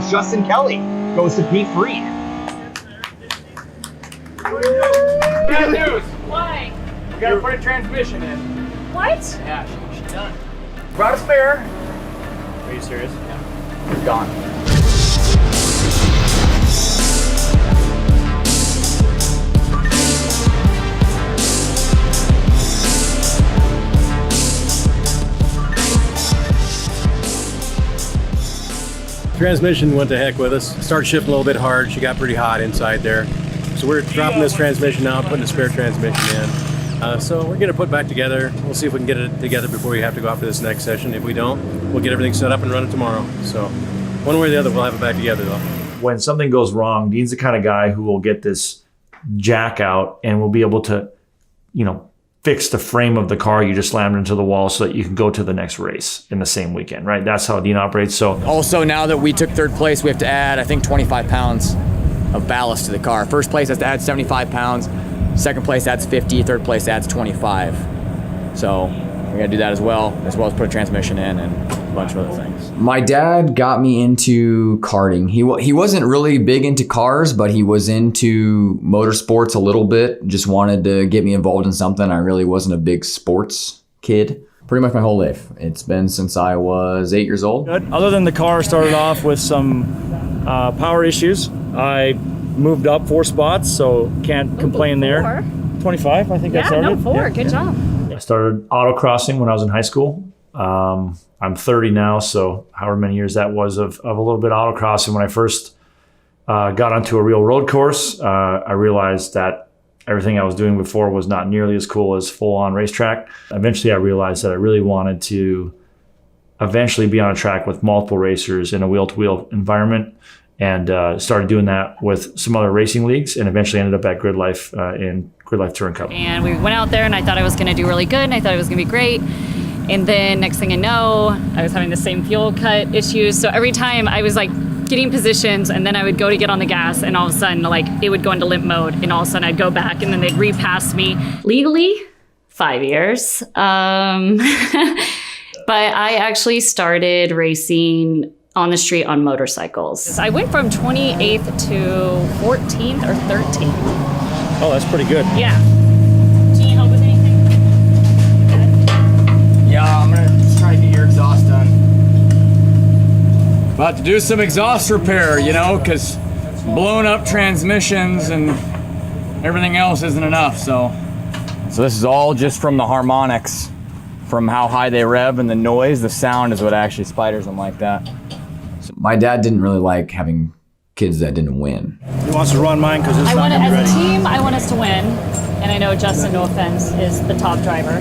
Justin Kelly goes to P3. Bad news. Why? We gotta put a transmission in. What? Yeah, she's done. Brought a spare. Are you serious? Yeah. It's gone. Transmission went to heck with us. Started shifting a little bit hard. She got pretty hot inside there. So we're dropping this transmission out, putting a spare transmission in. So we're gonna put it back together. We'll see if we can get it together before we have to go off to this next session. If we don't, we'll get everything set up and run it tomorrow. So one way or the other, we'll have it back together though. When something goes wrong, Dean's the kind of guy who will get this jack out and will be able to, fix the frame of the car you just slammed into the wall so that you can go to the next race in the same weekend, right? That's how Dean operates. So Also, now that we took third place, we have to add, I think, 25 pounds of ballast to the car. First place has to add 75 pounds. Second place adds 50. Third place adds 25. So we gotta do that as well as put a transmission in and a bunch of other things. My dad got me into karting. He wasn't really big into cars, but he was into motorsports a little bit. Just wanted to get me involved in something. I really wasn't a big sports kid. Pretty much my whole life. It's been since I was 8 years old. Good. Other than the car started off with some power issues, I moved up 4 spots, so can't complain there. 25, I think I started. 4. Good job. I started autocrossing when I was in high school. I'm 30 now, so however many years that was of a little bit of autocrossing. When I first got onto a real road course, I realized that everything I was doing before was not nearly as cool as full-on racetrack. Eventually, I realized that I really wanted to eventually be on a track with multiple racers in a wheel-to-wheel environment, and started doing that with some other racing leagues, and eventually ended up at Gridlife in Gridlife Touring Cup. And we went out there and I thought I was going to do really good and I thought it was going to be great. And then next thing I know, I was having the same fuel cut issues. So every time I was like getting positions and then I would go to get on the gas and all of a sudden like it would go into limp mode and all of a sudden I'd go back and then they'd repass me. Legally, 5 years. But I actually started racing on the street on motorcycles. I went from 28th to 14th or 13th. Oh, that's pretty good. Yeah. Do you need help with anything? Yeah, I'm gonna just try to get your exhaust done. About to do some exhaust repair, because blowing up transmissions and everything else isn't enough, so this is all just from the harmonics, from how high they rev and the noise. The sound is what actually spiders them like that. My dad didn't really like having kids that didn't win. He wants to run mine because it's I not want gonna be as a ready. team, I want us to win. And I know Justin, no offense, is the top driver.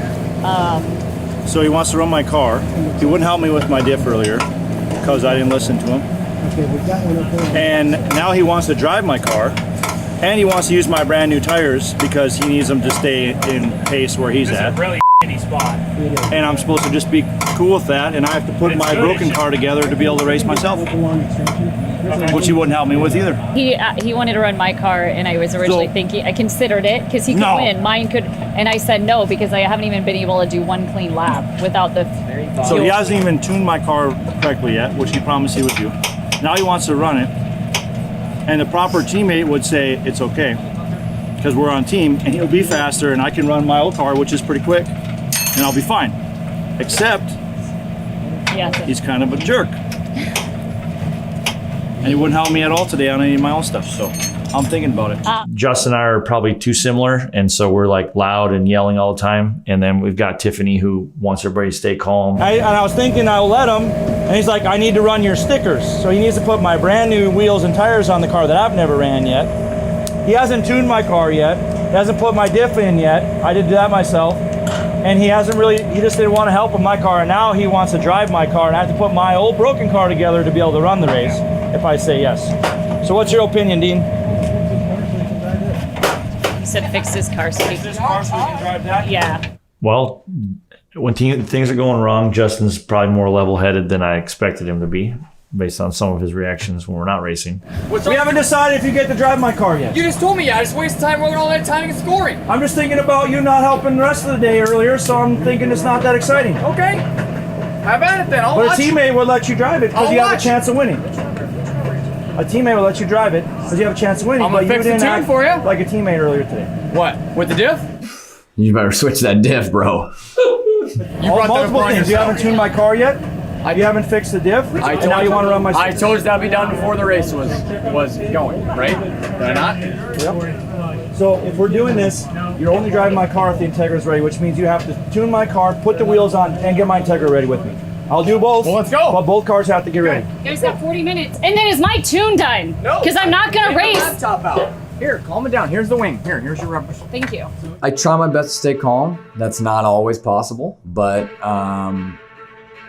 So he wants to run my car. He wouldn't help me with my diff earlier because I didn't listen to him. And now he wants to drive my car. And he wants to use my brand new tires because he needs them to stay in pace where he's at. Really shitty spot. And I'm supposed to just be cool with that, and I have to put my broken car together to be able to race myself, which he wouldn't help me with either. He wanted to run my car, and I was originally thinking, I considered it because he could win. Mine could, and I said no because I haven't even been able to do one clean lap without the So he hasn't even tuned my car correctly yet, which he promised he would do. Now he wants to run it, and the proper teammate would say it's okay because we're on team, and he'll be faster, and I can run my old car, which is pretty quick, and I'll be fine. Except he's kind of a jerk. And he wouldn't help me at all today on any of my own stuff, so I'm thinking about it. Justin and I are probably too similar, and so we're like loud and yelling all the time. And then we've got Tiffany who wants everybody to stay calm. And I was thinking I'll let him, and he's like, I need to run your stickers. So he needs to put my brand new wheels and tires on the car that I've never ran yet. He hasn't tuned my car yet. He hasn't put my diff in yet. I did that myself. And he just didn't want to help with my car. And now he wants to drive my car, and I have to put my old broken car together to be able to run the race if I say yes. So what's your opinion, Dean? He said fix this car so he This car so we can drive that? Yeah. Well, when things are going wrong, Justin's probably more level-headed than I expected him to be, based on some of his reactions when we're not racing. We haven't decided if you get to drive my car yet. You just told me, I just wasted time working all that time and scoring. I'm just thinking about you not helping the rest of the day earlier, so I'm thinking it's not that exciting. Okay. Have at it then. I'll But watch. a teammate would let you drive it because I'll you have a watch. chance of winning. a teammate will let you drive it because you have a chance to win. I'm gonna but fix you the didn't tune act for you. like a teammate earlier today. What? With the diff? You better switch that diff, bro. You brought that upon Multiple things. You yourself. haven't tuned my car yet. You haven't fixed the diff. And now you want to run my. I told you that'd be done before the race was going, right? Did I not? Yep. So if we're doing this, you're only driving my car if the Integra's ready, which means you have to tune my car, put the wheels on, and get my Integra ready with me. I'll do both. Well, let's go. But both cars have to get ready. You guys got 40 minutes. And then is my tune done? No. Because I'm not going to race. Laptop out. Here, calm it down. Here's the wing. Here's your rubber. Thank you. I try my best to stay calm. That's not always possible, but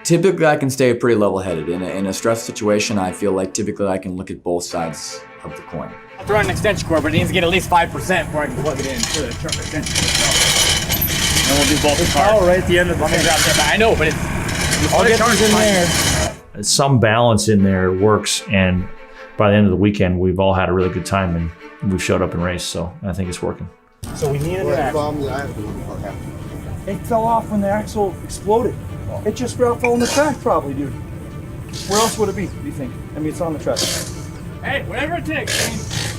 typically I can stay pretty level-headed. In a stress situation, I feel like typically I can look at both sides of the coin. I'll throw in an extension cord, but it needs to get at least 5% before I can plug it in to the truck extension cord. So, and we'll do both the cars. Oh, right at the end of the thing. I know, but it's... I'll get these in there. Some balance in there works, and by the end of the weekend, we've all had a really good time, and we've showed up and raced, so I think it's working. So we needed an axle. It fell off when the axle exploded. It just fell on the track probably, dude. Where else would it be, do you think? I mean, it's on the track. Hey, whatever it takes.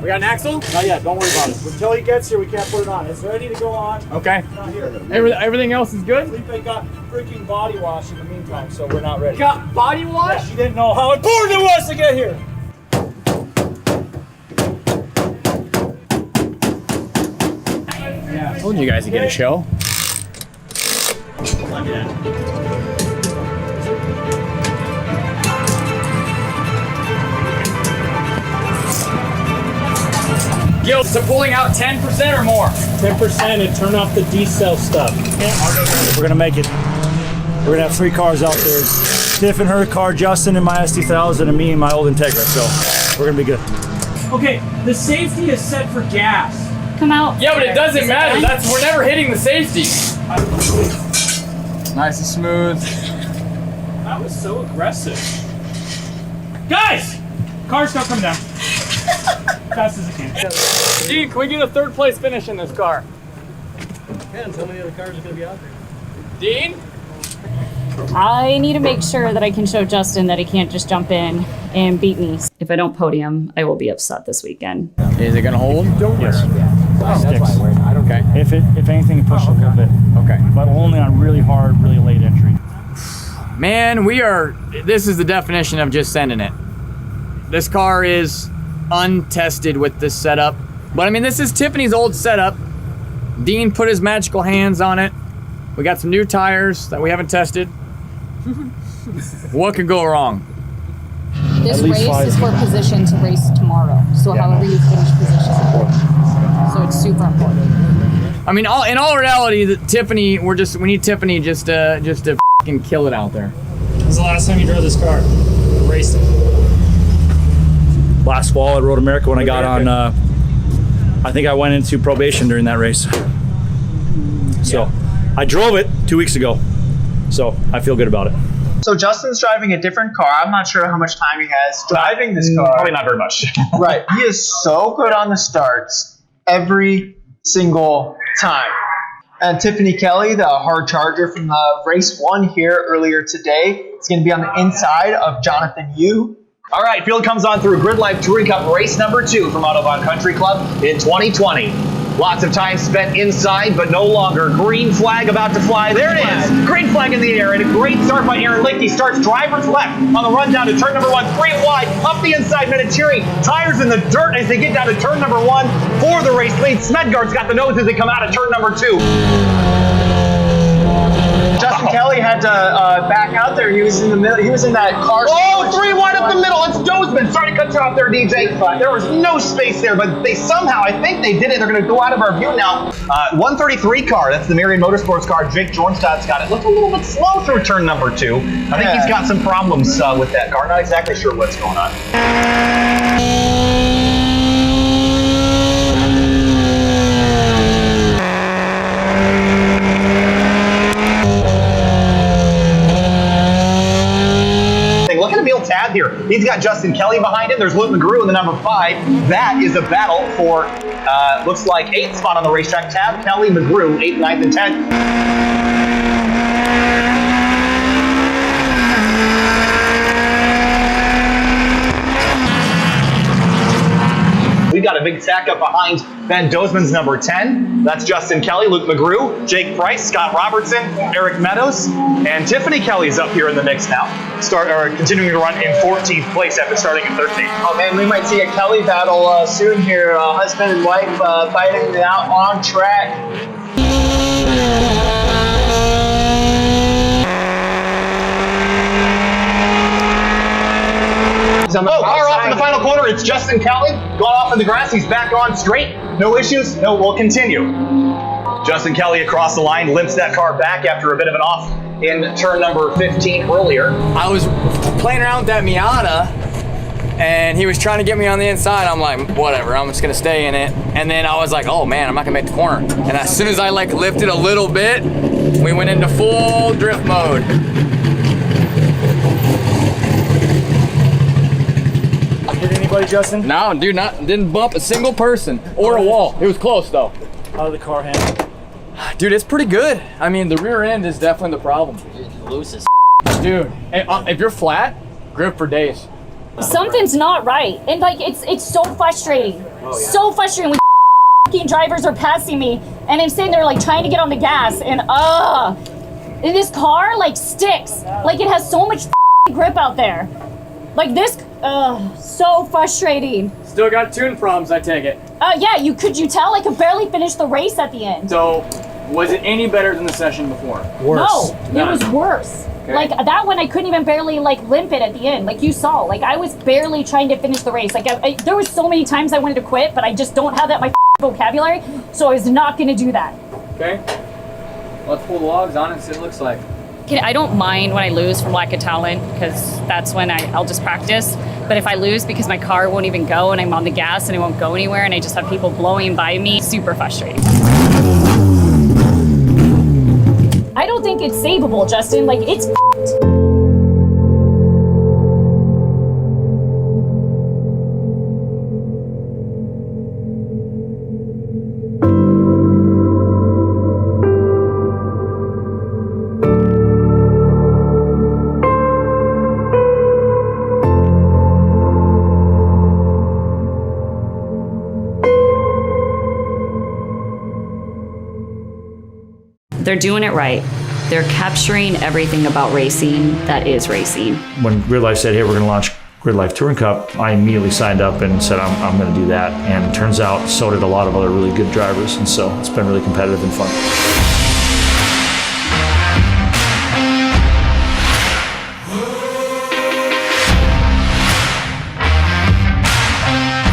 We got an axle? Not yet, don't worry about it. Until he gets here, we can't put it on. It's ready to go on. Okay. It's not here. Everything else is good? Felipe got freaking body wash in the meantime, so we're not ready. Got body wash? She didn't know how important it was to get here. I told you guys to get a show. Guild, so pulling out 10% or more? 10% and turn off the D-cell stuff. We're gonna make it. We're gonna have 3 cars out there. Tiff and her car, Justin and my SD1000, and me and my old Integra. So we're gonna be good. Okay, the safety is set for gas. Come out. Yeah, but it doesn't Is matter. done? We're never hitting the safety. Nice and smooth. That was so aggressive. Guys! Car's gonna come down. Fast as it can. Dean, can we get a 3rd place finish in this car? Depends how many other cars are going to be out there. Dean? I need to make sure that I can show Justin that he can't just jump in and beat me. If I don't podium, I will be upset this weekend. Is it gonna hold? Yes. Sticks. Okay. If anything, push it a little bit. Okay. But only on really hard, really late entry. Man, this is the definition of just sending it. This car is untested with this setup. But I mean, this is Tiffany's old setup. Dean put his magical hands on it. We got some new tires that we haven't tested. What could go wrong? This At least race 5. is for position to race tomorrow. So however you finish position is important. So it's super important. I mean, in all reality, Tiffany, we need Tiffany just to f***ing kill it out there. When was the last time you drove this car? Raced it? Last fall at Road America when I got on, I think I went into probation during that race. So I drove it 2 weeks ago. So I feel good about it. So Justin's driving a different car. I'm not sure how much time he has driving this car. Probably not very much. Right. He is so good on the starts every single time. And Tiffany Kelly, the hard charger from the race 1 here earlier today, is going to be on the inside of Jonathan Yu. All right, field comes on through Gridlife Touring Cup race number 2 from Autobahn Country Club in 2020. Lots of time spent inside, but no longer. Green flag about to fly. There it is. Green flag in the air, and a great start by Aaron Licht. He starts driver's left on the run down to turn number 1, 3 wide, up the inside. Menatiri, tires in the dirt as they get down to turn number 1 for the race lead. Smedgaard's got the nose as they come out of turn number 2. Justin Kelly had to back out there. He was in the middle. He was in that car. Oh, 3 wide up the middle. It's Dozman. Sorry to cut you off there, DJ. There was no space there, but they somehow, I think they did it. They're going to go out of our view now. 133 car. That's the Myriad Motorsports car. Jake Jornstadt's got it. Looked a little bit slow through turn number 2. I think he's got some problems with that car. Not exactly sure what's going on. Look at Emil Tad here. He's got Justin Kelly behind him. There's Luke McGrew in the number 5. That is a battle for, looks like 8th spot on the racetrack. Tad, Kelly, McGrew, 8th, 9th, and 10th. got a big stack up behind Ben Dozman's number 10. That's Justin Kelly, Luke McGrew, Jake Price, Scott Robertson, Eric Meadows, and Tiffany Kelly's up here in the mix now. Continuing to run in 14th place after starting in 13th. Oh man, we might see a Kelly battle soon here. Husband and wife fighting it out on track. Car off in the final corner. It's Justin Kelly. Going off in the grass. He's back on straight. No issues. No, we'll continue. Justin Kelly across the line limps that car back after a bit of an off in turn number 15 earlier. I was playing around with that Miata, and he was trying to get me on the inside. I'm like, whatever, I'm just gonna stay in it. And then I was like, oh man, I'm not gonna make the corner. And as soon as I like lifted a little bit, we went into full drift mode. Hit anybody, Justin? No, dude, didn't bump a single person or a wall. It was close though. How did the car handle? Dude, it's pretty good. I mean, the rear end is definitely the problem. Loose as Dude, if you're flat, grip for days. Something's not right, and like it's so frustrating. So frustrating when fucking drivers are passing me, and I'm sitting there like trying to get on the gas, and this car like sticks. Like it has so much grip out there. Like this, so frustrating. Still got tune problems, I take it. Yeah, could you tell? I could barely finish the race at the end. So, was it any better than the session before? Worse. No, it was worse. Okay. Like that one, I couldn't even barely like limp it at the end. Like you saw, like I was barely trying to finish the race. Like there was so many times I wanted to quit, but I just don't have that in my vocabulary, so I was not going to do that. Okay. Let's pull the logs on and see what it looks like. I don't mind when I lose from lack of talent because that's when I'll just practice. But if I lose because my car won't even go and I'm on the gas and it won't go anywhere and I just have people blowing by me, super frustrating. I don't think it's savable, Justin. Like it's They're doing it right. They're capturing everything about racing that is racing. When Gridlife said, hey, we're going to launch Gridlife Touring Cup, I immediately signed up and said, I'm going to do that. And it turns out so did a lot of other really good drivers. And so it's been really competitive and fun.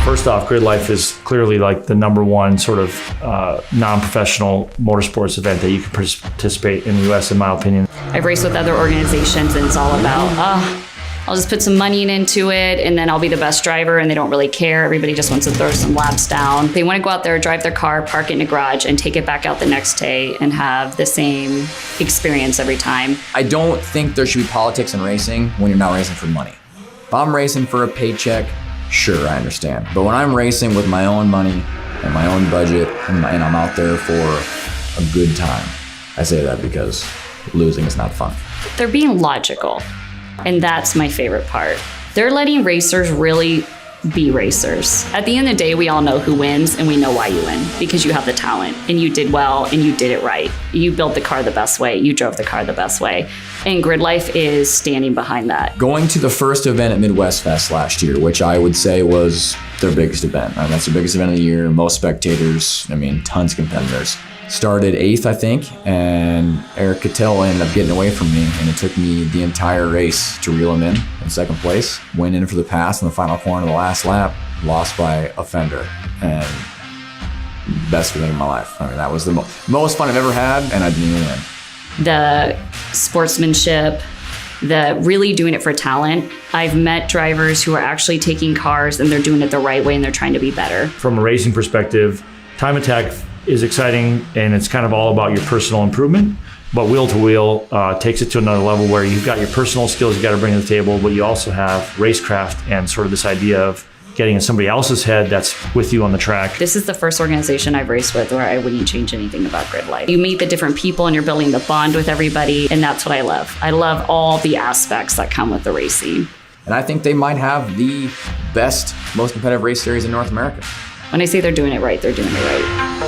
First off, Gridlife is clearly like the #1 sort of non-professional motorsports event that you can participate in the U.S. in my opinion. I've raced with other organizations and it's all about, I'll just put some money into it and then I'll be the best driver and they don't really care. Everybody just wants to throw some laps down. They want to go out there, drive their car, park it in a garage and take it back out the next day and have the same experience every time. I don't think there should be politics in racing when you're not racing for money. If I'm racing for a paycheck, sure, I understand. But when I'm racing with my own money and my own budget and I'm out there for a good time, I say that because losing is not fun. They're being logical, and that's my favorite part. They're letting racers really be racers. At the end of the day, we all know who wins and we know why you win, because you have the talent and you did well and you did it right. You built the car the best way, you drove the car the best way, and Gridlife is standing behind that. Going to the first event at Midwest Fest last year, which I would say was their biggest event. That's their biggest event of the year, most spectators, tons of competitors. Started 8th, I think, and Eric Cattell ended up getting away from me, and it took me the entire race to reel him in 2nd place. Went in for the pass in the final corner of the last lap, lost by a fender, and best feeling of my life. That was the most fun I've ever had, and I didn't even win. The sportsmanship, the really doing it for talent. I've met drivers who are actually taking cars and they're doing it the right way and they're trying to be better. From a racing perspective, time attack is exciting and it's kind of all about your personal improvement, but wheel to wheel takes it to another level where you've got your personal skills you got to bring to the table, but you also have racecraft and sort of this idea of getting in somebody else's head that's with you on the track. This is the first organization I've raced with where I wouldn't change anything about Gridlife. You meet the different people and you're building the bond with everybody, and that's what I love. I love all the aspects that come with the racing. And I think they might have the best, most competitive race series in North America. when I say they're doing it right, they're doing it right.